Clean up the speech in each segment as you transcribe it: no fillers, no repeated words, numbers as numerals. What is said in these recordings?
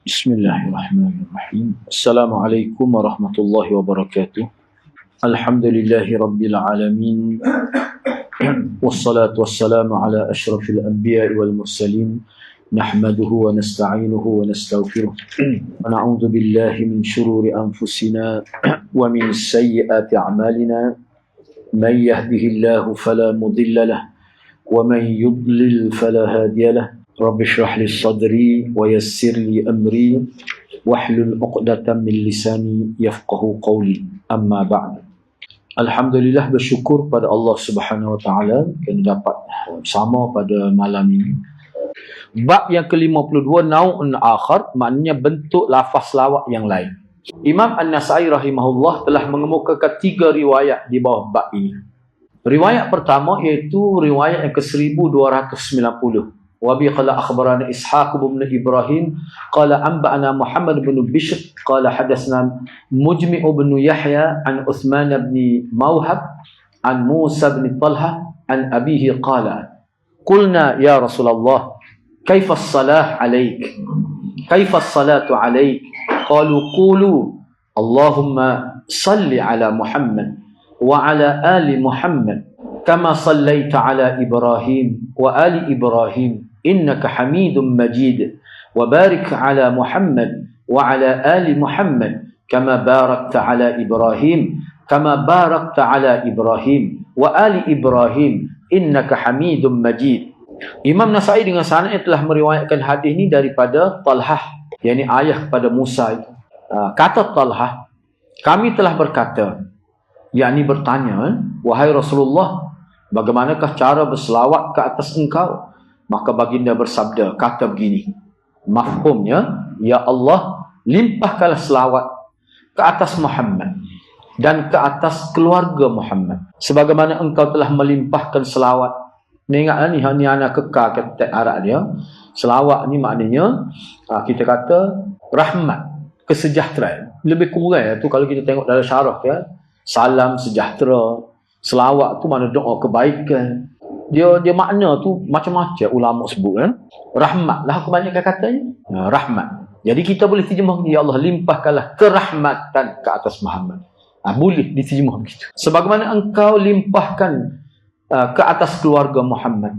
Bismillahirrahmanirrahim. Assalamualaikum warahmatullahi wabarakatuh. Alhamdulillahi rabbil alamin. Wassalatu wassalamu ala asyrafil anbiya'i wal mursalin. Nahmaduhu wa nasta'inuhu wa nastaghfiruh. Wa na'udzu billahi min shururi anfusina wa min sayyiati a'malina. Man yahdihillahu fala mudilla lahu wa man yudlil fala hadiya lahu. Rabbi shrah li sadri wa yassir li amri wahlul 'uqdatam min lisani yafqahu qawli. Amma ba'd. Alhamdulillah, bersyukur pada Allah Subhanahu wa taala kerana dapat bersama pada malam ini. Bab yang ke-52, nau'un akhar, maknanya bentuk lafaz selawat yang lain. Imam An-Nasa'i rahimahullah telah mengemukakan 3 riwayat di bawah bab ini. Riwayat pertama iaitu riwayat yang ke-1290. Wabi qala akhbarana Ishaq bin Ibrahim qala anba'ana Muhammad bin Bishr qala hadatsna Mujmi' bin Yahya an Uthman bin Mawhab an Musa bin Talha an abihi qala qulna ya Rasulullah kaifa as-salah 'alaik kaifa as-salatu 'alaik qalu qulu Allahumma salli 'ala Muhammad wa 'ala ali Muhammad kama sallaita 'ala Ibrahim wa ali Ibrahim innaka hamidun majid wa barik ala Muhammad wa ala ali Muhammad kama barakta ala Ibrahim wa ali Ibrahim innaka hamidun majid. Imam Nasa'i dengan sanad telah meriwayatkan hadis ini daripada Talhah, yakni ayah kepada Musa itu. Kata Talhah, kami telah berkata, yakni bertanya, wahai Rasulullah, bagaimanakah cara berselawat ke atas engkau? Maka baginda bersabda, kata begini, mafhumnya, ya Allah, limpahkanlah selawat ke atas Muhammad dan ke atas keluarga Muhammad sebagaimana engkau telah melimpahkan selawat. Ni ingatlah ni anak kekal kata Arab dia. Selawat ni maknanya kita kata rahmat, kesejahteraan. Lebih kurang tu kalau kita tengok dalam syarah ya, salam sejahtera. Selawat tu makna doa kebaikan. Dia makna tu macam-macam ulama sebut kan. Rahmat lah kebanyakan katanya. Rahmat. Jadi kita boleh terjemah, ya Allah limpahkanlah kerahmatan ke atas Muhammad. Boleh diterjemah begitu. Sebagaimana engkau limpahkan ke atas keluarga Muhammad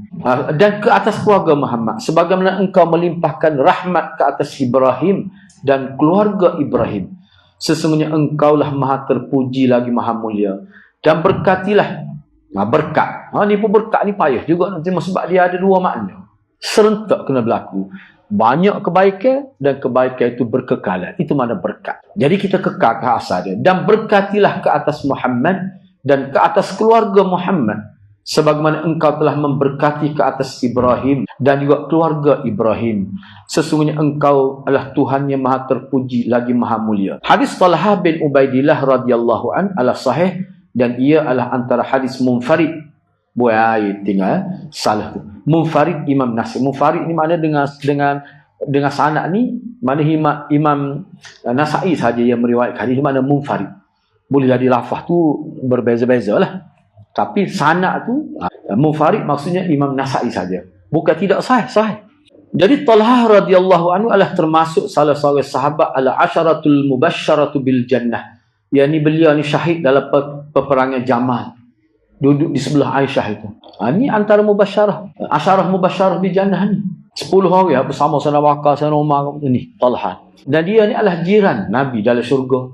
dan ke atas keluarga Muhammad sebagaimana engkau melimpahkan rahmat ke atas Ibrahim dan keluarga Ibrahim. Sesungguhnya engkaulah maha terpuji lagi maha mulia. Dan berkatilah. Berkat. Ni pun berkat ni payah juga nanti sebab dia ada 2 makna. Serentak kena berlaku. Banyak kebaikan dan kebaikan itu berkekalan. Itu makna berkat. Jadi kita kekal ke asal dia. Dan berkatilah ke atas Muhammad dan ke atas keluarga Muhammad sebagaimana engkau telah memberkati ke atas Ibrahim dan juga keluarga Ibrahim. Sesungguhnya engkau adalah Tuhan yang maha terpuji lagi maha mulia. Hadis Talhah bin Ubaidillah radhiyallahu an adalah sahih dan ia adalah antara hadis munfarid. Buat tinggal salah tu. Munfarid Imam Nasai. Munfarid ni makna dengan sanad ni mana Imam Nasa'i saja yang meriwayatkan hadis, mana munfarid. Boleh jadi lafaz tu berbeza-beza lah. Tapi sanad tu munfarid maksudnya Imam Nasa'i saja. Bukan tidak sahih. Jadi Talhah radhiyallahu anhu adalah termasuk salah seorang sahabat al-asharatul mubasysyaratu bil jannah. Yang ni beliau ni syahid dalam peperangan Jamal. Duduk di sebelah Aisyah itu. Ni antara mubasyarah. Asyarah mubasyarah di jannah ni. 10 orang bersama Sayyidina Bakar, Sayyidina Umar ni, Talhah. Dan dia ni adalah jiran Nabi dalam syurga.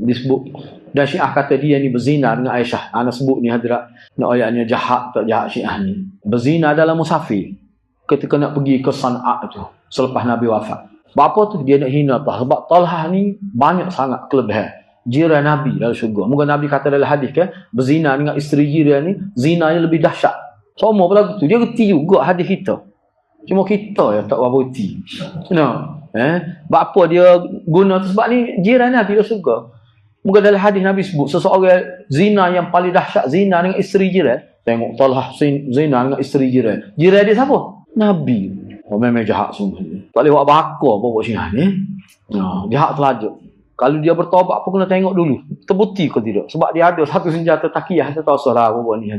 Disebut. Dan Syiah kata dia ni berzina dengan Aisyah. Ana sebut ni hadirat. Nak ayatnya jahat tak jahat Syiah ni. Berzina dalam musafir. Ketika nak pergi ke San'a tu. Selepas Nabi wafat. Apa tu? Dia nak hina Talhah. Sebab Talhah ni banyak sangat kelebihan. Jiran Nabi dalam syurga. Mungkin Nabi kata dalam hadis kan, berzina dengan isteri jiran ni, zina yang lebih dahsyat. Sama pula tu. Dia reti juga hadis kita. Cuma kita yang tak berapa reti. Apa dia guna tu? Sebab ni jiran Nabi dalam syurga. Mungkin dalam hadis Nabi sebut, seseorang zina yang paling dahsyat, zina dengan isteri jiran. Tengok Talhah zina dengan isteri jiran. Jiran dia siapa? Nabi. Memang jahat sungguh. Tak boleh buat bakar pun buat Syiah ni. Jahat terlajuk. Kalau dia bertaubat pun kena tengok dulu. Terbukti ke tidak? Sebab dia ada satu senjata takiyah. Saya tahu salah perempuan ni.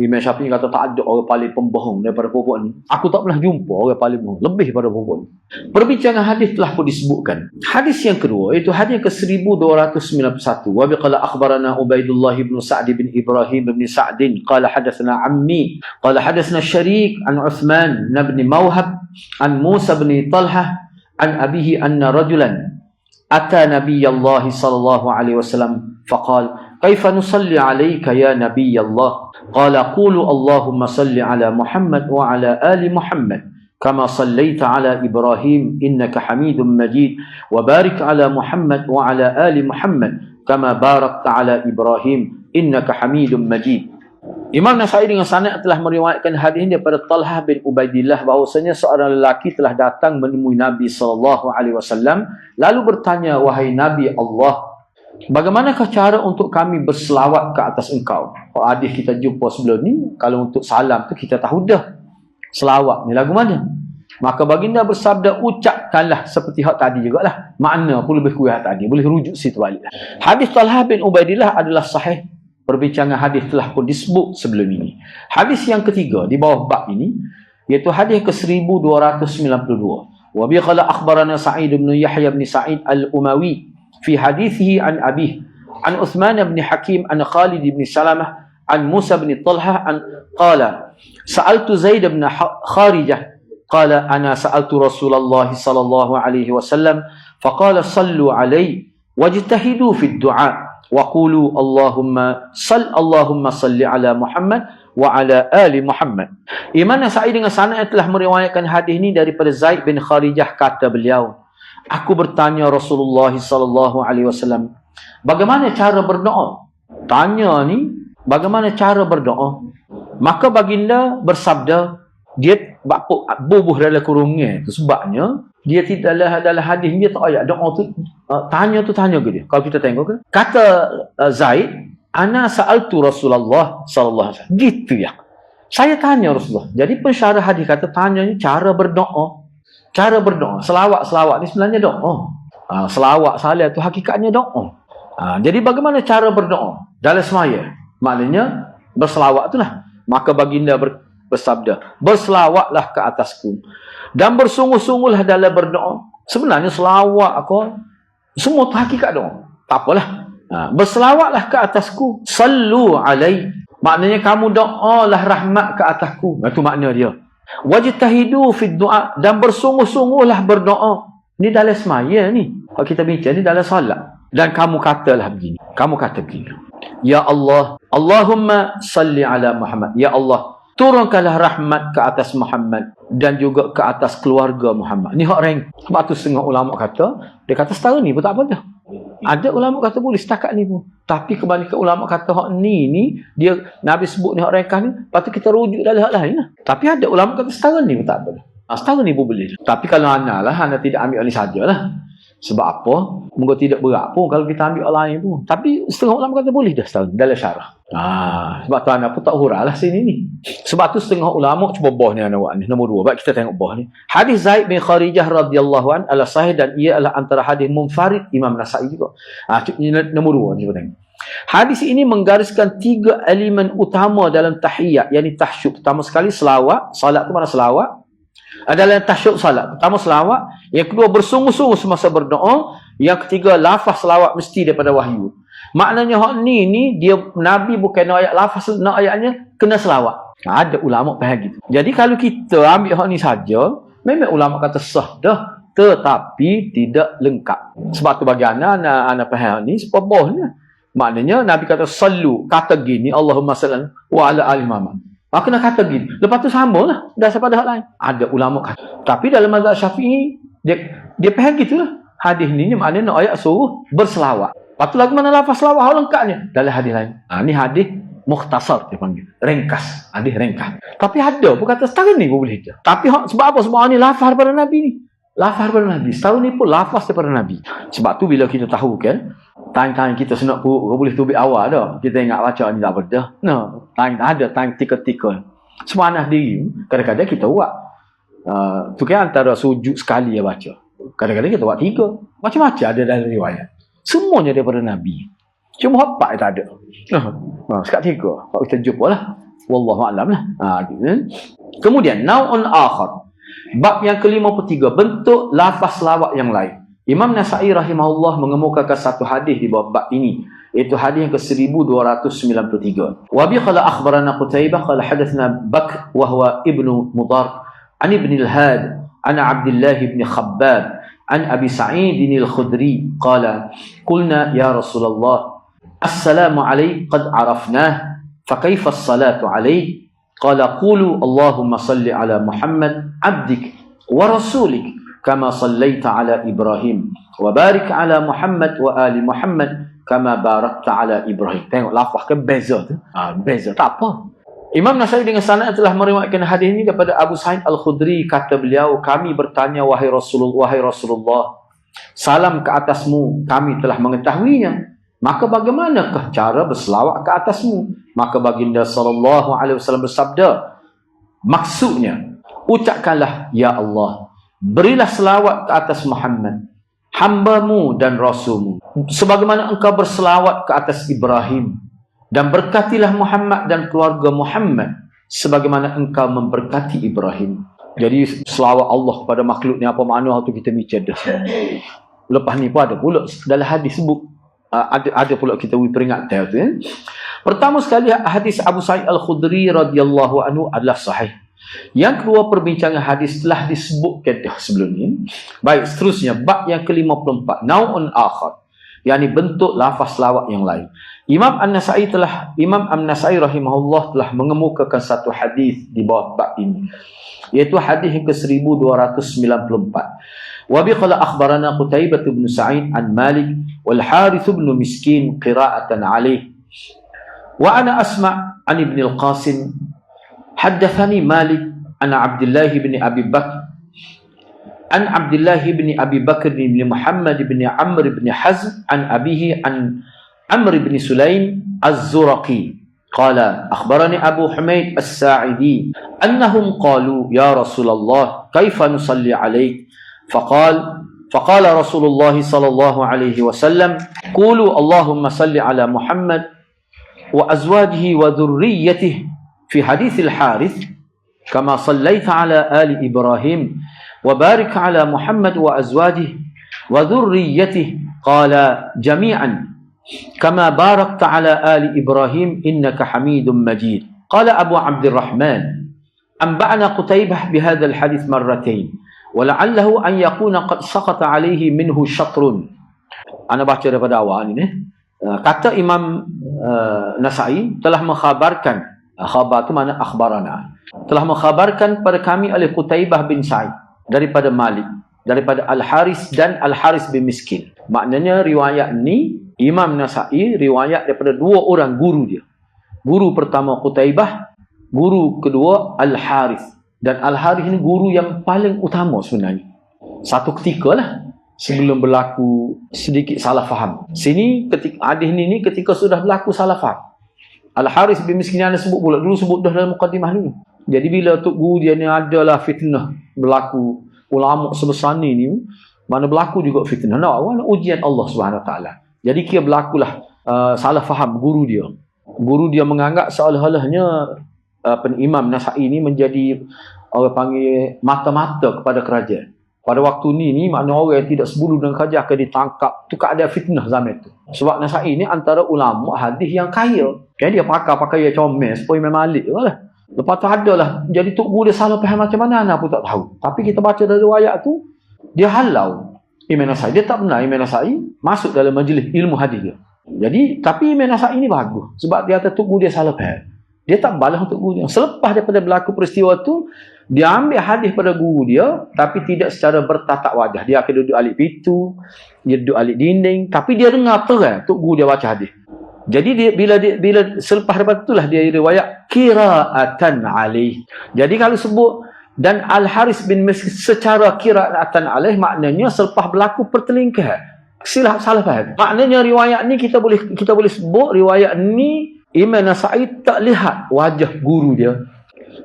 Imam Syafi'i kata tak ada orang paling pembohong daripada perempuan ni. Aku tak pernah jumpa orang paling bohong. Lebih daripada perempuan ni. Perbincangan hadis telah pun disebutkan. Hadis yang kedua, iaitu hadis ke 1291. Wa biqala akhbarana Ubaidullah bin Sa'd bin Ibrahim bin Sa'din. Qala hadatsana ammi. Qala hadatsana Syarik an Uthman bin Mawhab. An Musa bin Talhah. An abihi anna rajulan أتى نبي الله صلى الله عليه وسلم فقال كيف نصلي عليك يا نبي الله قال قولوا اللهم صل على محمد وعلى آل محمد كما صليت على إبراهيم إنك حميد مجيد وبارك على محمد وعلى آل محمد كما باركت على إبراهيم إنك حميد مجيد. Imam Nasai dengan sanad telah meriwayatkan hadis ini daripada Talhah bin Ubaidillah bahawasanya seorang lelaki telah datang menemui Nabi SAW lalu bertanya, wahai Nabi Allah, bagaimanakah cara untuk kami berselawat ke atas engkau? Hadis kita jumpa sebelum ni, kalau untuk salam tu kita tahu dah selawat ni lagu mana. Maka baginda bersabda, ucapkanlah seperti hak tadi jugalah. Makna pun lebih kurang tadi, boleh rujuk situ balik. Hadis Talhah bin Ubaidillah adalah sahih. Perbincangan hadis telah pun disebut sebelum ini. Hadis yang ketiga di bawah bab ini iaitu hadis ke 1292. Wa bi qala akhbarana Sa'id bin Yahya bin Sa'id al-Umawi fi hadithihi an abih an Uthman bin Hakim an Khalid bin Salamah an Musa bin Talha an qala sa'altu Zaid bin Kharijah qala ana sa'altu Rasulullah sallallahu alaihi wasallam faqala sallu alaihi wajtahidu fi ad-du'a وقولوا اللهم صل على محمد وعلى آل محمد. Imam Nasai dengan sanad telah meriwayatkan hadis ini daripada Zaid bin Kharijah, kata beliau, aku bertanya Rasulullah sallallahu alaihi wasallam, bagaimana cara berdoa? Tanya ni, bagaimana cara berdoa? Maka baginda bersabda, dia bubuh dalam kurungnya tu sebabnya dia tidak dalam hadis dia tak ayat doa tu tanya ke dia. Kalau kita tengok ke kata Zaid, ana sa'altu Rasulullah sallallahu alaihi wasallam, gitu ya, saya tanya Rasulullah. Jadi pensyarah hadis kata tanya ni cara berdoa. Selawat ni sebenarnya doa. Selawat salat tu hakikatnya doa. Jadi bagaimana cara berdoa dalam semaya? Maknanya berselawat tu lah. Maka baginda bersabda, berselawatlah ke atasku dan bersungguh-sungguhlah dalam berdoa. Sebenarnya selawat aku semua tu hakikat doa. Tak apalah. Berselawatlah ke atasku. Sallu alai. Maknanya kamu doalah rahmat ke atasku. Itu makna dia. Wajtahidu fi du'a, dan bersungguh-sungguhlah berdoa. Ni dalam semaya ni. Kalau kita bincang ni dalam salat. Dan kamu katalah begini. Ya Allah, Allahumma salli ala Muhammad. Ya Allah, turunkanlah rahmat ke atas Muhammad dan juga ke atas keluarga Muhammad. Ni hak rank. Sebab tu setengah ulama kata, dia kata setara ni pun tak apa dah. Ada ulama kata boleh setakat ni pun. Tapi kebanyakan ulama kata hak ni dia Nabi sebut ni hak ringkas ni, patut kita rujuk dalam hak lain lah. Tapi ada ulama kata setara ni pun tak apa dah. Setara ni pun boleh. Tapi kalau anda tidak ambil ni sajalah. Sebab apa? Moga tidak berat pun kalau kita ambil orang lain pun. Tapi setengah ulama kata boleh dah setara dalam syarah. Sebab tu anak pun tak hurah lah sini ni. Sebab tu setengah ulama cuba bawah ni anak ni. Nombor 2. Baik kita tengok bawah ni. Hadis Zaid bin Kharijah radhiyallahu an adalah sahih dan ia adalah antara hadis munfarid Imam Nasai juga. Nombor 2 cuba tengok. Hadis ini menggariskan 3 elemen utama dalam tahiyat, yakni tahsyud. Pertama sekali selawat. Salat tu mana selawat? Adalah tahsyud salat. Pertama selawat, yang kedua bersungguh-sungguh semasa berdoa, yang ketiga lafaz selawat mesti daripada wahyu. Maknanya hak ni dia Nabi bukan ayat lafaz, nak ayatnya kena selawat. Ada ulama faham gitu. Jadi kalau kita ambil hak ni saja, memang ulama kata sah dah, tetapi tidak lengkap. Sebab tu bagi anak faham ni sepobahnya. Maknanya Nabi kata sallu, kata gini Allahumma salli wa ala ali Muhammad. Kena kata gini. Lepas tu sama lah. Dah sampai dah lain. Ada ulama kata. Tapi dalam mazhab Syafi'i, dia faham gitulah. Hadis ni maknanya nak ayat suruh berselawat. Lepas tu lagu mana lafaz selawat lengkapnya dalam hadis lain. Ni hadis mukhtasar dia panggil. Ringkas. Hadis ringkas. Tapi ada pun kata setara ni pun boleh je. Tapi sebab apa? Sebab ni lafaz daripada Nabi ni. Lafaz daripada Nabi. Setara ni pun lafaz daripada Nabi. Sebab tu bila kita tahu kan, time kita senak pun boleh tubik awal dah. Kita ingat baca ni tak bedah. No, time ada time tika-tika. Semanah diri kadang-kadang kita buat. Tu kan antara sujud sekali ya baca. Kadang-kadang kita buat 3. Macam-macam ada dalam riwayat. Semuanya daripada Nabi. Cuma hak 4 tak ada. Sekat 3. Hak kita jumpa lah. Wallahu a'lam lah. Kemudian naun akhar. Bab yang ke-53, bentuk lafaz selawat yang lain. Imam Nasa'i rahimahullah mengemukakan satu hadis di bawah bab ini, iaitu hadis yang ke-1293. Wa bi qala akhbarana Qutaibah qala hadatsana Bakr wa huwa ibnu Mudar an ibn al-Had an Abdullah ibn Khabbab an Abi Sa'id al-Khudri qala qulna ya Rasulullah assalamu alayk qad arafnah fa kayfa as-salatu alayk qala qulu Allahumma salli ala Muhammad abdik wa rasulik kama sallaita ala Ibrahim wa barik ala Muhammad wa ali Muhammad kama barakta ala Ibrahim. Tengok lafaz ke beza tu. Beza tak apa. Imam Nasa'i dengan sanad telah meriwayatkan hadis ini daripada Abu Sa'id Al-Khudri, kata beliau, kami bertanya wahai Rasulullah, salam ke atasmu kami telah mengetahuinya, maka bagaimanakah cara berselawat ke atasmu? Maka baginda sallallahu alaihi wasallam bersabda, maksudnya ucapkanlah ya Allah, berilah selawat ke atas Muhammad, hambamu dan rasulmu, sebagaimana engkau berselawat ke atas Ibrahim, dan berkatilah Muhammad dan keluarga Muhammad sebagaimana engkau memberkati Ibrahim. Jadi selawat Allah kepada makhluk ni apa makna tu kita bincang dah. Lepas ni pun ada pula dalam hadis sebut, ada pula kita peringat tu. Pertama sekali hadis Abu Sa'id Al-Khudri radhiyallahu anhu adalah sahih. Yang kedua, perbincangan hadis telah disebutkan dah sebelum ni. Baik, seterusnya bab yang ke-54, naun akhar, yakni bentuk lafaz selawat yang lain. Imam An-Nasa'i rahimahullah telah mengemukakan satu hadis di bawah bab ini, iaitu hadis yang ke-1294. Wa bi qala akhbarana Qutaibah bin Sa'id an Malik wal Harith bin Miskin qira'atan alayh wa ana asma' an Ibn al-Qasim haddathani Malik an Abdullah bin Abi Bakr an Abdullah bin Abi Bakr bin Muhammad bin Amr bin Hazm an abihi an Amr bin Sulaim az-Zuraqi qala akhbarani Abu Humaid as-Sa'idi annahum qalu ya Rasulullah kaifa nusalli alayk فقال رسول الله صلى الله عليه وسلم قولوا اللهم صل على محمد وأزواجه وذريته في حديث الحارث كما صليت على آل إبراهيم وبارك على محمد وأزواجه وذريته قال جميعا كما باركت على آل إبراهيم إنك حميد مجيد. قال أبو عبد الرحمن أنبأنا قتيبة بهذا الحديث مرتين ولعله أن يكون قد سقط عليه منه شطر. Ana baca daripada awal ni. Kata Imam Nasa'i telah mengkhabarkan, khabar tu mana akhbarana, telah mengkhabarkan pada kami oleh Qutaibah bin Sa'id daripada Malik, daripada Al-Haris dan Al-Haris bin Miskin. Maknanya riwayat ni Imam Nasa'i riwayat daripada dua orang guru dia. Guru pertama Qutaibah, guru kedua Al-Haris. Dan Al-Harith ni guru yang paling utama sebenarnya. Satu ketika lah, sebelum berlaku sedikit salah faham. Sini ketika hadis ni ketika sudah berlaku salah faham. Al-Harith bin Miskin yang sebut pula dulu, sebut dah dalam mukadimah dulu. Jadi bila tok guru dia ni adalah fitnah berlaku, ulama sebesar ni mana berlaku juga fitnah. Ujian Allah Subhanahu Wa Taala. Jadi kira berlakulah salah faham guru dia. Guru dia menganggap seolah-olahnya Imam Nasa'i ini menjadi orang panggil mata-mata kepada kerajaan. Pada waktu ni makna orang yang tidak sebulu dengan kerajaan akan ditangkap. Tu ada fitnah zaman itu. Sebab Nasa'i ini antara ulama hadis yang kaya. Dia pakai comel supaya Imam Malik lah. Lepas tu adalah jadi tok guru dia salah faham macam mana pun tak tahu. Tapi kita baca dari riwayat tu, dia halau Imam Nasa'i. Dia tak benar Imam Nasa'i masuk dalam majlis ilmu hadis dia. Jadi tapi Imam Nasa'i ini bagus sebab dia kata tok guru dia salah faham. Dia tak balas untuk guru dia. Selepas daripada berlaku peristiwa tu, dia ambil hadis pada guru dia, tapi tidak secara bertatap wajah. Dia akan duduk alik pintu, dia duduk alik dinding, tapi dia dengar terang tok guru dia baca hadis. Jadi dia bila selepas daripada itulah dia riwayat qira'atan alaih. Jadi kalau sebut dan Al-Haris bin Miskin secara qira'atan alaih, maknanya selepas berlaku pertelingkahan. Salah faham. Maknanya riwayat ni kita boleh sebut riwayat ni Imam Nasa'i tak lihat wajah guru dia.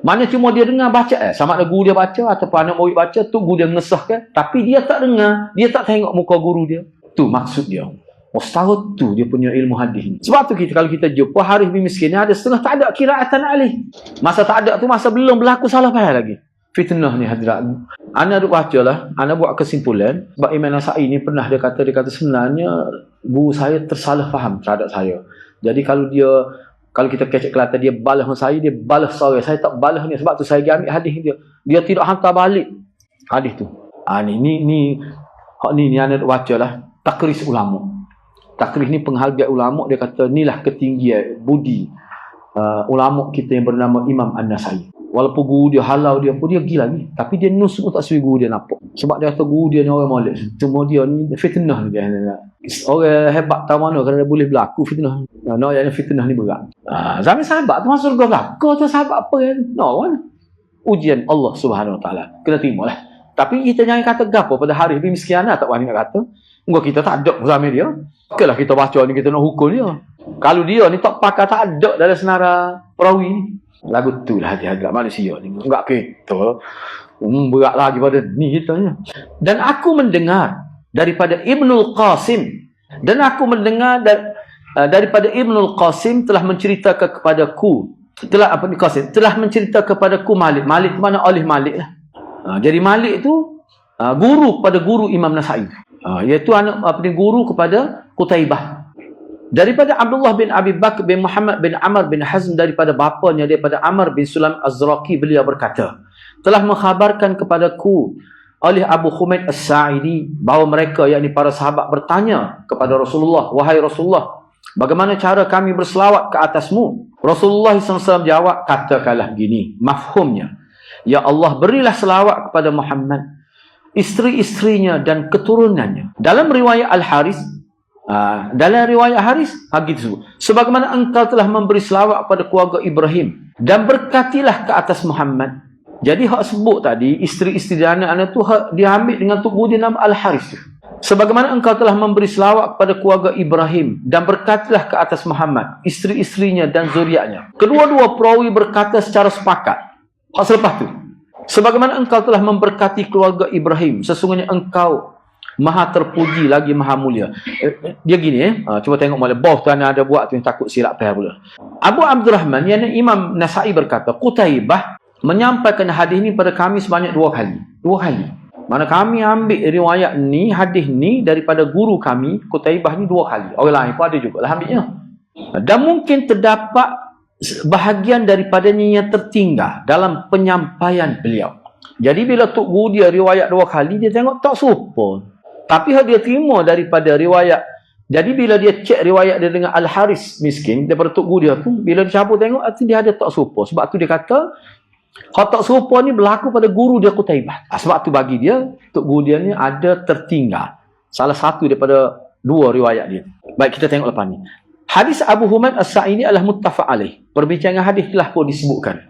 Mana cuma dia dengar baca sama ada guru dia baca ataupun anak murid baca tu guru dia ngesahkan, tapi dia tak dengar, dia tak tengok muka guru dia. Tu maksud dia. Setahun tu dia punya ilmu hadis. Sebab tu kalau kita jumpa Harith bin Miskin ni ada setengah tak ada qiraatan alih. Masa tak ada tu, masa belum berlaku salah faham lagi. Fitnah ni hadirat. Ana duk baca lah, ana buat kesimpulan sebab Imam Nasa'i ni pernah dia kata sebenarnya guru saya tersalah faham terhadap saya. Jadi kalau kita kecek Kelantan, dia balas saya, dia balas saya tak balas ni. Sebab tu saya ambil hadis dia. Dia tidak hantar balik hadis tu. Ni ana duk baca lah takris ulama. Takris ni penghargaan ulama, dia kata inilah ketinggian budi ulama kita yang bernama Imam An-Nasa'i. Walaupun guru dia halau dia pun, dia pergi lagi. Tapi dia nus pun tak suai guru dia nampak. Sebab dia kata guru dia ni orang molek. Cuma dia ni fitnah ni. Orang hebat tahu mana kerana boleh berlaku fitnah. Yang fitnah ni berat. Zaman sahabat tu masuk surga berlaku. Tu sahabat apa kan? Kan? Ujian Allah Subhanahu Wa Taala. Kena terima lah. Tapi kita jangan kata gapo pada Harith bin Miskin tak wani nak kata. Enggak, kita tak ada zaman dia. Okeylah kita baca ni, kita nak hukum dia. Kalau dia ni tak pakai, tak ada dalam senara perawi ni. Lagu tu lah hati-hati manusia ni. Enggak kita. Berat lagi pada ni kita ni. Dan aku mendengar daripada Ibnul Qasim. Dan aku mendengar daripada Ibnul Qasim telah menceritakan kepadaku. Telah menceritakan kepadaku Malik. Malik tu mana? Oleh Malik lah. Jadi Malik tu guru kepada guru Imam Nasa'i. Iaitu guru kepada Qutaibah. Daripada Abdullah bin Abi Bakr bin Muhammad bin Amr bin Hazm, daripada bapanya, daripada Amr bin Sulaim Az-Zuraqi, beliau berkata, telah mengkhabarkan kepadaku oleh Abu Humaid As-Sa'idi bahawa mereka, yakni para sahabat, bertanya kepada Rasulullah, wahai Rasulullah, bagaimana cara kami berselawat ke atasmu? Rasulullah SAW jawab, katakanlah begini, mafhumnya, ya Allah, berilah selawat kepada Muhammad, isteri-isterinya dan keturunannya. Dalam riwayat Al-Haris, begitu, sebagaimana engkau telah memberi selawat kepada keluarga Ibrahim dan berkatilah ke atas Muhammad. Jadi hak sebut tadi, isteri-isteri dan anak-anak tu dia ambil dengan tubuh dia nama Al-Haris tu. Sebagaimana engkau telah memberi selawat kepada keluarga Ibrahim dan berkatilah ke atas Muhammad, isteri-isterinya dan zuriatnya. Kedua-dua perawi berkata secara sepakat. Hak selepas tu, sebagaimana engkau telah memberkati keluarga Ibrahim, sesungguhnya engkau Maha terpuji lagi Maha mulia. Dia gini cuba tengok boleh bawah tu ada buat tu yang takut silap faham pula. Abu Abdurrahman yang Imam Nasa'i berkata, Qutaibah menyampaikan hadis ni pada kami sebanyak 2 kali. 2 kali. Mana kami ambil riwayat ni, hadis ni daripada guru kami Qutaibah ni 2 kali. Orang lain pun ada jugalah ambilnya. Dan mungkin terdapat bahagian daripadanya yang tertinggal dalam penyampaian beliau. Jadi bila tok guru dia riwayat 2 kali, dia tengok tak serupa. Tapi dia terima daripada riwayat. Jadi bila dia cek riwayat dia dengan Al-Haris Miskin daripada tok guru dia tu, bila dia cabut tengok arti dia ada tak serupa. Sebab tu dia kata kalau tak serupa ni berlaku pada guru dia Qutaibah. Sebab tu bagi dia tok guru dia ni ada tertinggal salah satu daripada 2 riwayat dia. Baik, kita tengok lepas ni. Hadis Abu Humaid As-Sa'idi adalah muttafaq alaih. Perbincangan hadis telah pun disebutkan.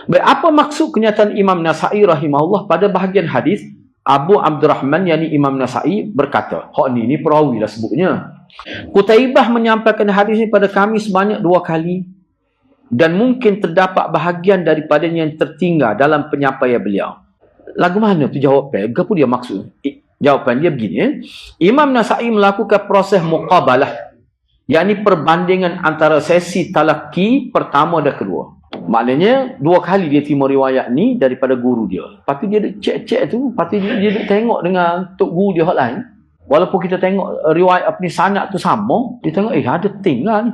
Baik, apa maksud kenyataan Imam Nasa'i rahimahullah pada bahagian hadis? Abu Abdurrahman yakni Imam Nasa'i berkata, hak ni perawi lah sebutnya. Qutaibah menyampaikan hadis ini pada kami sebanyak 2 kali dan mungkin terdapat bahagian daripadanya yang tertinggal dalam penyampaian beliau. Lagu mana tu jawapan? Apa dia maksud? Jawapan dia begini. Imam Nasa'i melakukan proses muqabalah, yakni perbandingan antara sesi talaqi pertama dan kedua. Maknanya 2 kali dia terima riwayat ni daripada guru dia. Lepas tu dia cek-cek tu, lepas tu dia tengok dengan tok guru dia hak lain. Walaupun kita tengok riwayat sanad tu sama, dia tengok ada tinggal ni.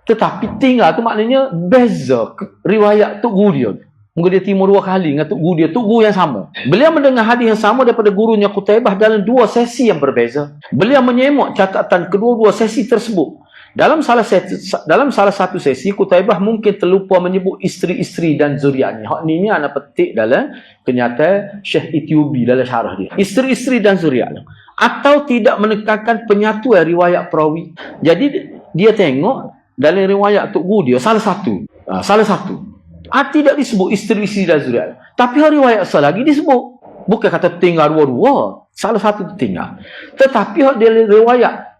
Tetapi tinggal tu maknanya beza riwayat tok guru dia. Mungkin dia terima 2 kali dengan tok guru dia, tok guru yang sama. Beliau mendengar hadis yang sama daripada gurunya Qutaibah dalam 2 sesi yang berbeza. Beliau menyemak catatan kedua-dua sesi tersebut. Dalam salah satu sesi, Qutaibah mungkin terlupa menyebut isteri-isteri dan zuriatnya. Hak ni anak petik dalam kenyataan Syekh Ethiopi dalam syarah dia. Isteri-isteri dan zuriatnya. Atau tidak menekankan penyatuan riwayat perawi. Jadi dia tengok dalam riwayat Tok Guru dia salah satu. Tidak disebut isteri-isteri dan zuriatnya. Tapi riwayat asal lagi disebut. Bukan kata tinggal 2-2. Salah satu tinggal. Tetapi dalam riwayat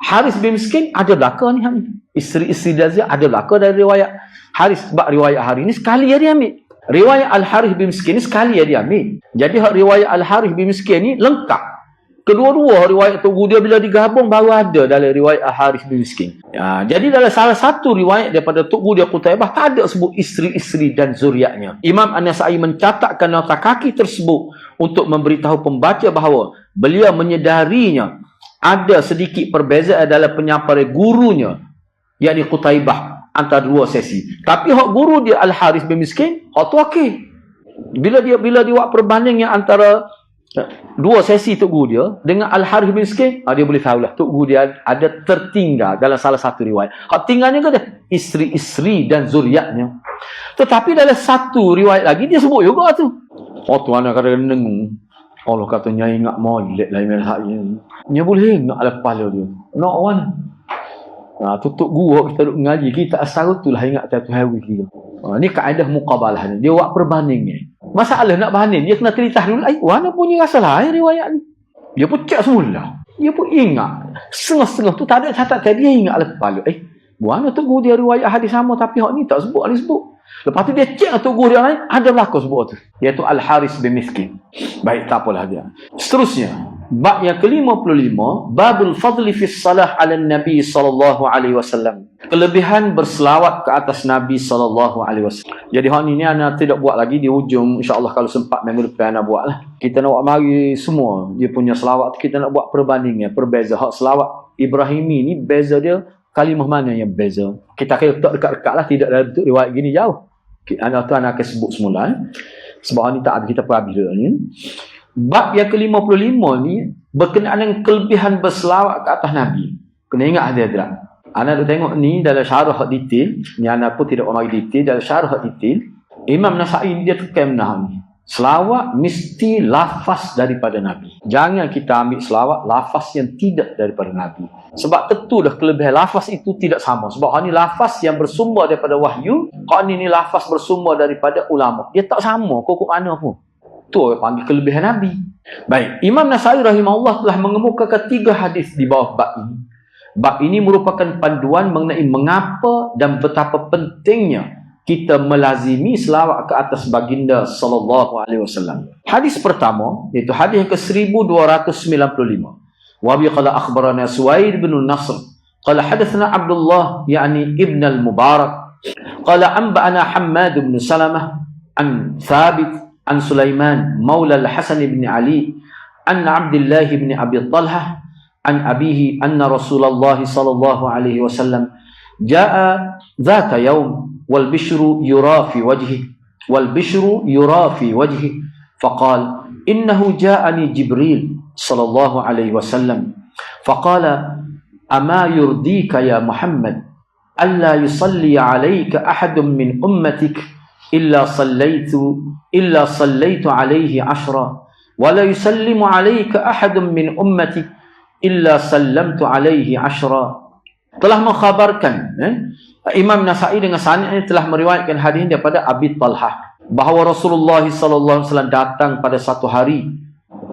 Haris bin Miskin ada belakang ni. Isteri-isteri Dazia ada belakang dari riwayat Haris. Sebab riwayat hari ni sekali dia ambil. Riwayat Al-Haris bin Miskin ni sekali dia ambil. Jadi riwayat Al-Haris bin Miskin ni lengkap. Kedua-dua riwayat Tok Guru dia bila digabung baru ada dalam riwayat Al-Harith bin Miskin. Jadi dalam salah satu riwayat daripada Tok Guru dia Qutaibah tak ada sebut isteri-isteri dan zuriatnya. Imam An-Nasa'i mencatatkan nota kaki tersebut untuk memberitahu pembaca bahawa beliau menyedarinya ada sedikit perbezaan dalam penyampaian gurunya, yakni Qutaibah, antara dua sesi. Tapi hak guru dia Al-Harith bin Miskin, hak tu okey. Bila dia buat perbandingan antara dua sesi Tok Guru dia dengan Al-Harith bin Miskin, dia boleh tahulah Tok Guru dia ada tertinggal dalam salah satu riwayat. Hak tinggalnya kata isteri-isteri dan zuriatnya. Tetapi dalam satu riwayat lagi dia sebut juga tu. Tuan anak kadang-kadang Allah katanya ingat molek lain merahnya. Dia boleh ingat ala kepala dia. Nak wan. Tutup guru kita duk mengaji, kita asal itulah ingat satu hari kita. Ni kaedah muqabalah ni. Dia buat perbandingnya. Masalah nak banding, dia kena telitah dulu. Mana punya rasa lain riwayat ni. Dia pun cek semula. Dia pun ingat. Setengah-setengah tu tak ada catatan, dia ingat ala kepala. Mana tu guru dia riwayat hadis sama tapi hak ni tak sebut, hadis sebut. Lepas tu dia cek tu guru dia lain, ada berlaku sebut tu. Iaitu Al-Harith bin Miskin. Baik, tak apalah dia. Seterusnya. Bab yang ke-55, babul fadli fi salah ala Nabi sallallahu alaihi wasallam. Kelebihan berselawat ke atas Nabi sallallahu alaihi wasallam. Jadi hak ni ana tidak buat lagi di hujung, insya-Allah kalau sempat minggu depan ana buatlah. Kita nak buat mari semua dia punya selawat, kita nak buat perbandingan, perbeza hak selawat Ibrahimi ni beza dia kalimah mana yang beza. Kita akan letak dekat-dekatlah, tidak dalam bentuk riwayat gini jauh. Ana tu ana akan sebut semula sebab ni tak ada kita perhabis dulu ni. Bab yang ke-55 ni berkenaan dengan kelebihan berselawat ke atas Nabi. Kena ingat hadirat. Ana dah tengok ni dalam syarah detail. Ni ana pun tidak mari detail dalam syarah detail. Imam Nasa'i dia tekan benar ni. Selawat mesti lafaz daripada Nabi. Jangan kita ambil selawat lafaz yang tidak daripada Nabi. Sebab tentu dah kelebihan lafaz itu tidak sama. Sebab ni lafaz yang bersumber daripada wahyu, hak ni lafaz bersumber daripada ulama. Dia tak sama kok mana pun. Tu orang panggil kelebihan Nabi. Baik, Imam Nasa'i rahimahullah telah mengemukakan 3 hadis di bawah bab ini. Bab ini merupakan panduan mengenai mengapa dan betapa pentingnya kita melazimi selawat ke atas baginda sallallahu alaihi wasallam. Hadis pertama iaitu hadis yang ke-1295. Wa bi qala akhbarana Suwaid bin Nasr qala hadatsana Abdullah yani ibn al-Mubarak qala anba'ana Hammad bin Salamah an Thabit an Sulaiman maula al-Hasan bin Ali an Abdullah bin Abi Talhah an abihi anna Rasulullah sallallahu alaihi wasallam jaa dhata yawm wal bishru yura fi wajhi faqala innahu ja'ani Jibril sallallahu alaihi wasallam faqala ama yurdika ya Muhammad alla yusalli alayka ahadun min ummatik إلا صليت عليه 10 ولا يسلم عليك أحد من أمتك إلا سلمت عليه 10. Telah mengkhabarkan Imam Nasa'i dengan sanad ini telah meriwayatkan hadis daripada Abi Talhah bahawa Rasulullah sallallahu alaihi wasallam datang pada satu hari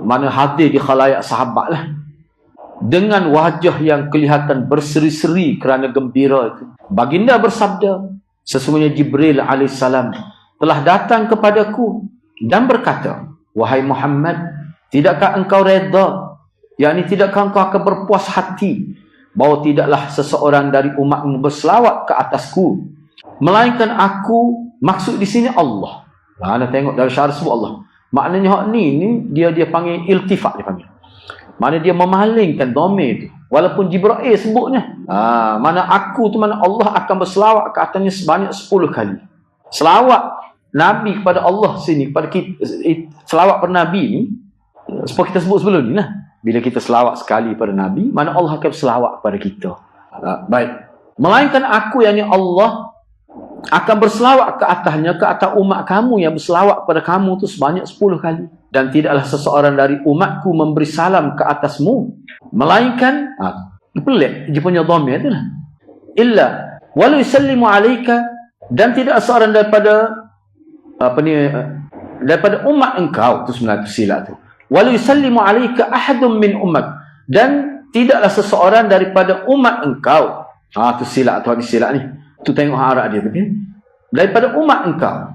mana hadir di khalayak sahabatlah dengan wajah yang kelihatan berseri-seri kerana gembira itu. Baginda bersabda, sesungguhnya Jibril alaihissalam telah datang kepadaku dan berkata, wahai Muhammad, tidakkah engkau reda, yakni tidakkah engkau akan berpuas hati bahawa tidaklah seseorang dari umatmu berselawat ke atasku melainkan aku, maksud di sini Allah. Anda tengok dari syarah sebut Allah. Maknanya hak ni dia panggil iltifat, dia panggil. Mana dia memalingkan dhamir itu. Walaupun Jibril sebutnya. Mana aku tu mana Allah akan berselawat ke atasnya sebanyak 10 kali. Selawat Nabi kepada Allah sini, kepada kita, selawat pada Nabi ni, seperti kita sebut sebelum ni lah. Bila kita selawat sekali pada Nabi, mana Allah akan berselawat kepada kita. Baik. Melainkan aku, yakni Allah, akan berselawat ke atasnya, ke atas umat kamu yang berselawat kepada kamu tu sebanyak 10 kali. Dan tidaklah seseorang dari umatku memberi salam ke atasmu melainkan pelik dia punya dhamir tu lah, illa walau yusallimu alaika, dan tidak seorang daripada daripada umat engkau tu sebenarnya silap tu, walau yusallimu alaika ahadun min ummat, dan tidaklah seseorang daripada umat engkau, tu silap tu, habis silap ni tu, tengok harap dia tu kan, daripada umat engkau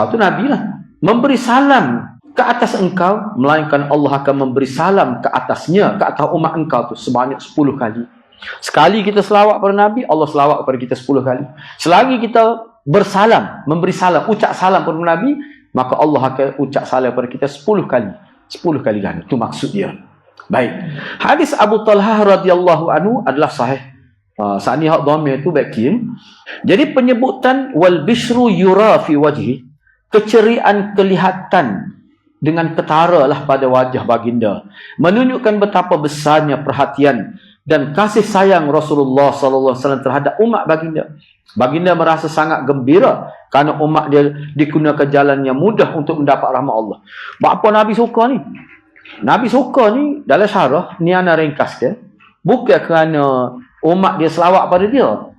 tu Nabi lah, memberi salam ke atas engkau, melainkan Allah akan memberi salam ke atasnya, ke atas umat engkau tu sebanyak 10 kali. Sekali kita selawat pada Nabi, Allah selawat kepada kita 10 kali. Selagi kita bersalam, memberi salam, ucap salam kepada Nabi, maka Allah akan ucap salam kepada kita 10 kali. 10 kali ganda. Itu maksud dia. Baik. Hadis Abu Talhah radhiyallahu anhu adalah sahih. Saat ni hak dhamir tu baik. Jadi penyebutan wal bishru yura fi wajhi, keceriaan kelihatan dengan ketara lah pada wajah baginda, menunjukkan betapa besarnya perhatian dan kasih sayang Rasulullah sallallahu alaihi wasallam terhadap umat baginda. Baginda merasa sangat gembira kerana umat dia digunakan jalan yang mudah untuk mendapat rahmat Allah. Apa Nabi suka ni? Nabi suka ni dalam syarah ni ana ringkas dia. Bukan kerana umat dia selawat pada dia.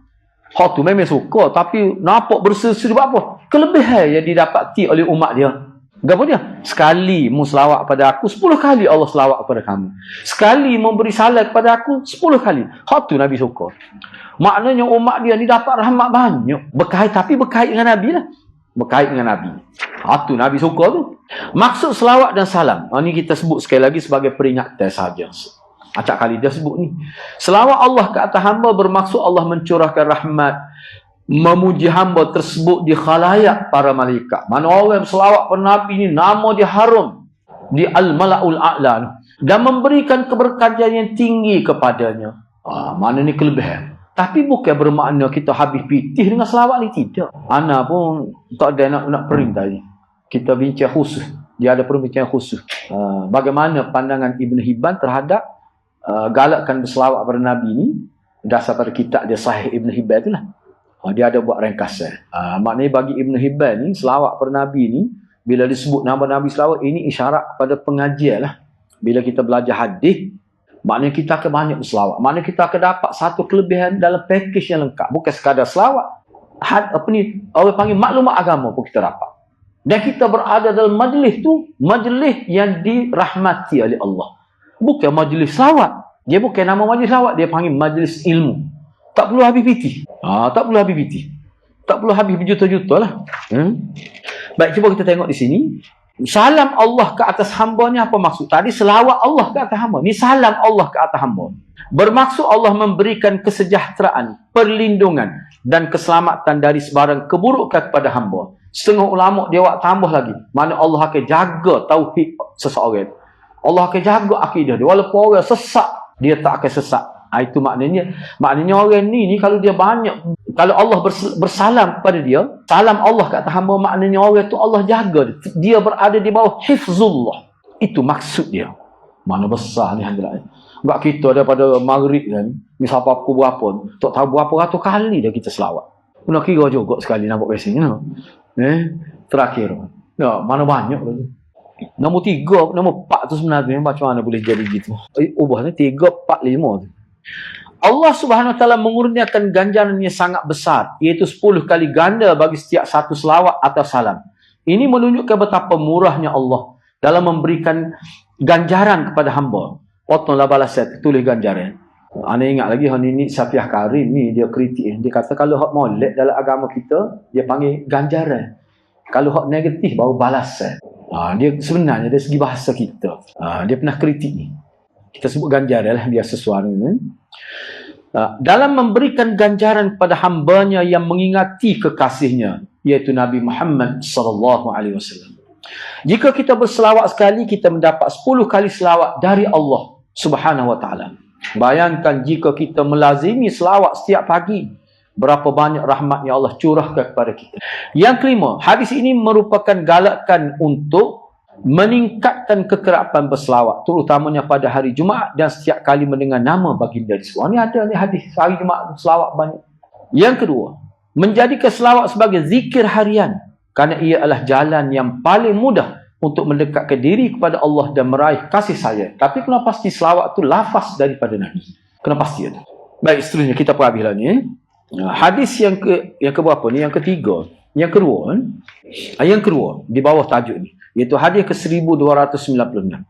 Hak tu memang suka, tapi nampak berseri-seri apa? Kelebihan yang didapati oleh umat dia. Apa dia? Sekali mu selawat pada aku, 10 kali Allah selawat kepada kamu. Sekali memberi salam kepada aku, 10 kali. Hak tu Nabi suka. Maknanya umat dia ni dapat rahmat banyak. Tapi berkait dengan Nabi lah. Berkait dengan Nabi. Hak tu Nabi suka tu. Maksud selawat dan salam. Ini kita sebut sekali lagi sebagai peringatan saja. Acak kali dia sebut ni. Selawat Allah ke atas hamba bermaksud Allah mencurahkan rahmat, memuji hamba tersebut di khalayak para malaikat. Mana orang selawat pada Nabi ni, nama dia harum di al-mala'ul a'la, dan memberikan keberkatan yang tinggi kepadanya. Mana ni kelebihan. Tapi bukan bermakna kita habis pitih dengan selawat ni, tidak. Ana pun tak ada nak perintah ni. Kita bincang khusus. Dia ada perbincangan khusus. Bagaimana pandangan Ibn Hibban terhadap galakkan berselawat pada Nabi ni, dasar pada kitab dia Sahih Ibn Hibban tu lah. Dia ada buat ringkasan. Maknanya bagi Ibn Hibban ni, selawat pada Nabi ni, bila disebut nama Nabi selawat, ini isyarat kepada pengajian lah. Bila kita belajar hadis, maknanya kita akan banyak berselawat. Maknanya kita akan dapat satu kelebihan dalam package yang lengkap. Bukan sekadar selawat. Orang panggil maklumat agama pun kita dapat. Dan kita berada dalam majlis tu, majlis yang dirahmati oleh Allah. Bukan majlis selawat. Dia bukan nama majlis selawat, dia panggil majlis ilmu. Tak perlu habis piti. Tak perlu habis piti. Tak perlu habis berjuta-juta lah. Baik, cuba kita tengok di sini. Salam Allah ke atas hamba ni apa maksud? Tadi selawat Allah ke atas hamba. Ni salam Allah ke atas hamba. Bermaksud Allah memberikan kesejahteraan, perlindungan dan keselamatan dari sebarang keburukan kepada hamba. Setengah ulama dia buat tambah lagi. Mana Allah akan jaga tauhid seseorang. Allah akan jaga akidah dia. Walaupun orang sesat, dia tak akan sesat. Itu maknanya orang ni kalau dia banyak, kalau Allah bersalam kepada dia, salam Allah kat atas hamba, maknanya orang tu Allah jaga dia berada di bawah hifzullah. Itu maksud dia. Mana besar ni hadirat. Sebab kita daripada maghrib kan, misal apa berapa, tak tahu berapa ratus kali dah kita selawat. Nak kira juga sekali nampak biasanya. Terakhir. Mana banyak tu. Nombor 3, nombor 4 tu sebenarnya macam mana boleh jadi gitu. Ubahnya 3, 4, 5 tu. Allah Subhanahu Wa Taala mengurniakan ganjaran yang sangat besar, iaitu 10 kali ganda bagi setiap satu selawat atau salam. Ini menunjukkan betapa murahnya Allah dalam memberikan ganjaran kepada hamba. Potonglah balasan, tulis ganjaran. Anda ingat lagi ini Safiah Karim ni dia kritik. Dia kata kalau hak molek dalam agama kita, dia panggil ganjaran. Kalau hak negatif baru balasan. Dia sebenarnya dari segi bahasa kita. Dia pernah kritik ni. Kita sebut ganjaran lah biasa suara ni. Dalam memberikan ganjaran kepada hambanya yang mengingati kekasihnya, iaitu Nabi Muhammad sallallahu alaihi wasallam. Jika kita berselawat sekali, kita mendapat 10 kali selawat dari Allah Subhanahu wa taala. Bayangkan jika kita melazimi selawat setiap pagi, berapa banyak rahmat yang Allah curahkan kepada kita. Yang kelima, hadis ini merupakan galakan untuk meningkatkan kekerapan berselawat, terutamanya pada hari Jumaat dan setiap kali mendengar nama baginda disebut. Ini ada ni hadis hari Jumaat selawat banyak. Yang kedua, menjadikan selawat sebagai zikir harian, kerana ia adalah jalan yang paling mudah untuk mendekatkan diri kepada Allah dan meraih kasih sayang. Tapi kena pasti selawat tu lafaz daripada Nabi. Kena pasti ada. Baik, seterusnya kita perhabislah ni. Hadis yang keberapa ni? Yang ketiga. Yang kedua di bawah tajuk ni, iaitu hadis ke 1296.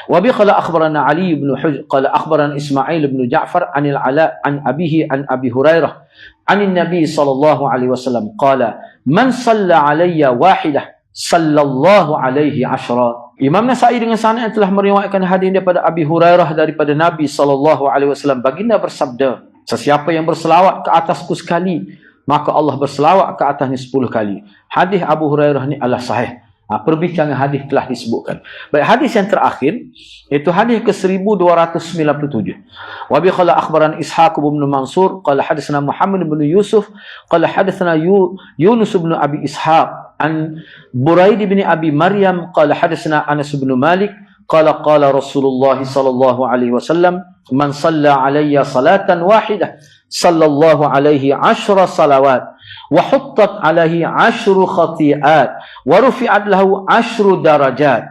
Wa bi qala akhbarana Ali ibn Hujr qala akhbarana Ismail ibn Ja'far anil Ala an abihi an Abi Hurairah anin Nabi sallallahu alaihi wasallam qala man shalla alayya wahidah sallallahu alaihi 10. Imam Nasa'i dengan sanad telah meriwayatkan hadis daripada Abi Hurairah daripada Nabi SAW. Baginda bersabda, sesiapa yang berselawat ke atasku sekali, maka Allah berselawat ke atasnya 10 kali. Hadis Abu Hurairah ni adalah sahih. Perbincangan hadis telah disebutkan. Baik, hadis yang terakhir itu hadis ke 1297. Wa bi qala akhbarana Ishaq bin Mansur qala hadatsana Muhammad bin Yusuf qala hadatsana Yunus bin Abi Ishaq an Buraid bin Abi Maryam qala hadatsana Anas bin Malik qala qala Rasulullah sallallahu alaihi wasallam man shalla alayya salatan wahidah sallallahu alaihi 10 salawat wa huttat alaihi 10 khati'at wa rufi'at lahu 10 darajat.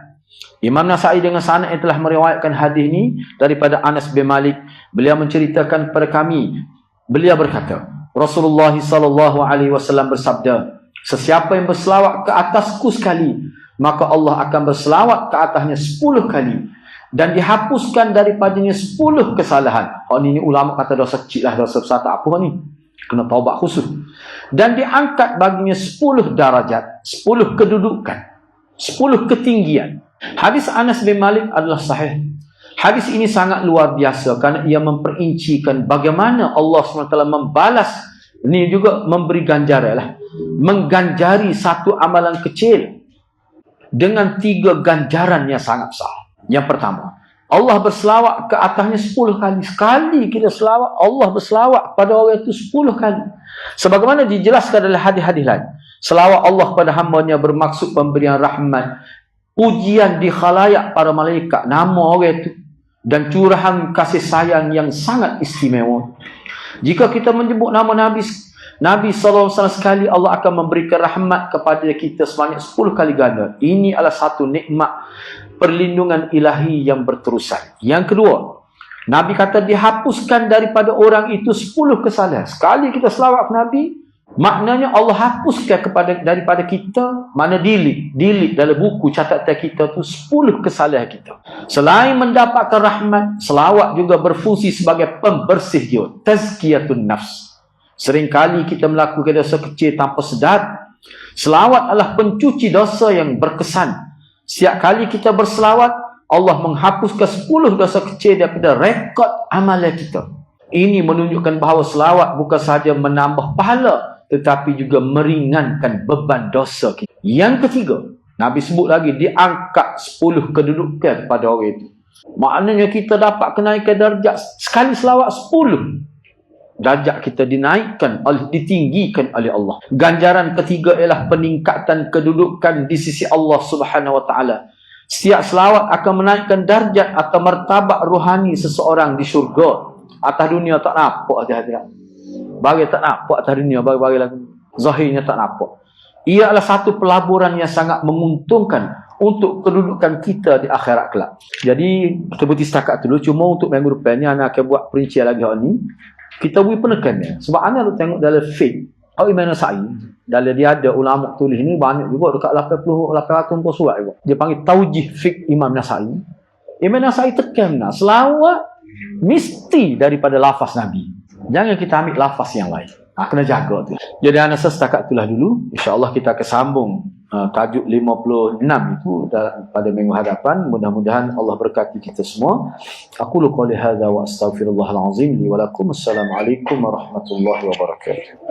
Imam Nasa'i dengan sanad yang telah meriwayatkan hadis ini daripada Anas bin Malik. Beliau menceritakan kepada kami, beliau berkata, Rasulullah sallallahu alaihi wasallam bersabda, sesiapa yang berselawat ke atasku sekali, maka Allah akan berselawat ke atasnya 10 kali dan dihapuskan daripadanya 10 kesalahan. Ini ulama kata dosa kecil lah, dosa besar tak apa ni, kena taubat khusus. Dan diangkat baginya 10 darajat, 10 kedudukan, 10 ketinggian. Hadis Anas bin Malik adalah sahih. Hadis ini sangat luar biasa kerana ia memperincikan bagaimana Allah SWT membalas, ini juga memberi ganjaran lah, mengganjari satu amalan kecil dengan 3 ganjaran yang sangat besar. Yang pertama, Allah berselawat ke atasnya 10 kali. Sekali kita selawat, Allah berselawat pada orang itu 10 kali. Sebagaimana dijelaskan dalam hadis-hadis lain, selawat Allah pada hamba-Nya bermaksud pemberian rahmat, ujian di khalayak para malaikat, nama orang itu, dan curahan kasih sayang yang sangat istimewa. Jika kita menyebut nama Nabi SAW sekali, Allah akan memberikan rahmat kepada kita sebanyak 10 kali ganda. Ini adalah satu nikmat perlindungan ilahi yang berterusan. Yang kedua, Nabi kata dihapuskan daripada orang itu 10 kesalahan. Sekali kita selawat ke Nabi, maknanya Allah hapuskan daripada kita, mana delete dalam buku catatan kita tu 10 kesalahan kita. Selain mendapatkan rahmat, selawat juga berfungsi sebagai pembersih jiwa, tazkiyatun nafs. Seringkali kita melakukan dosa kecil tanpa sedar. Selawat adalah pencuci dosa yang berkesan. Setiap kali kita berselawat, Allah menghapuskan 10 dosa kecil daripada rekod amalan kita. Ini menunjukkan bahawa selawat bukan sahaja menambah pahala, tetapi juga meringankan beban dosa kita. Yang ketiga, Nabi sebut lagi, diangkat 10 kedudukan pada orang itu. Maknanya kita dapat kenaikan darjat. Sekali selawat 10, darjat kita dinaikkan, ditinggikan oleh Allah. Ganjaran ketiga ialah peningkatan kedudukan di sisi Allah Subhanahu Wa Taala. Setiap selawat akan menaikkan darjat atau martabat rohani seseorang di syurga. Atas dunia tak nampak hati-hati. Bagi tak nampak atas dunia, bagi lagi zahirnya tak nampak. Ia adalah satu pelaburan yang sangat menguntungkan untuk kedudukan kita di akhirat kelak. Jadi kita berhenti setakat dulu. Cuma untuk minggu depan ni anak akan buat perincian lagi hari ni. Kita boleh penekannya. Sebab anak tengok dalam fiqh Imam Nasa'i, dalam dia ada ulama tulis ni banyak juga, dekat 840 surat juga. Dia panggil taujih fiqh Imam Nasa'i. Imam Nasa'i tekan selawat mesti daripada lafaz Nabi. Jangan kita ambil lafaz yang lain. Kena jaga tu. Jadi anak setakat itulah dulu. InsyaAllah kita akan sambung tajuk 56 itu pada minggu hadapan. Mudah-mudahan Allah berkati kita semua. Aqulu qouli hadza wa astaghfirullahal azim li wa lakum. Assalamualaikum warahmatullahi wabarakatuh.